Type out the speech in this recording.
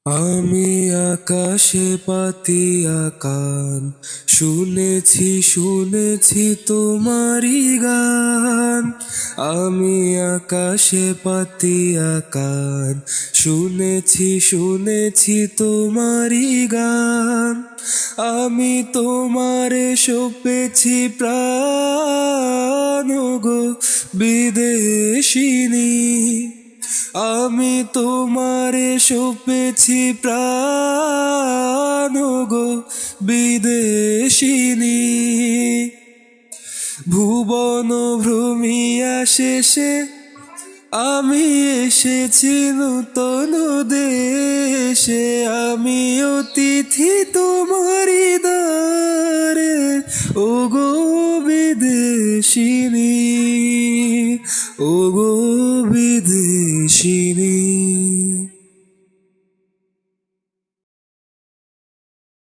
আমি আকাশে পাতিয়া কান, শুনেছি শুনেছি তোমারি গান। আমি আকাশে পাতিয়া কান, শুনেছি শুনেছি তোমারি গান। আমি তোমারে সপেছি প্রাণ গো বিদেশিনী। আমি তোমারে সপেছি প্রাণ গো বিদেশিনী। ভুবন ভ্রমিয়া শেষে আমি এসেছি নূতন দেশে। আমি অতিথি তোমারি দ্বারে, ও গো বিদেশিনী, ও গো বিদেশিনী।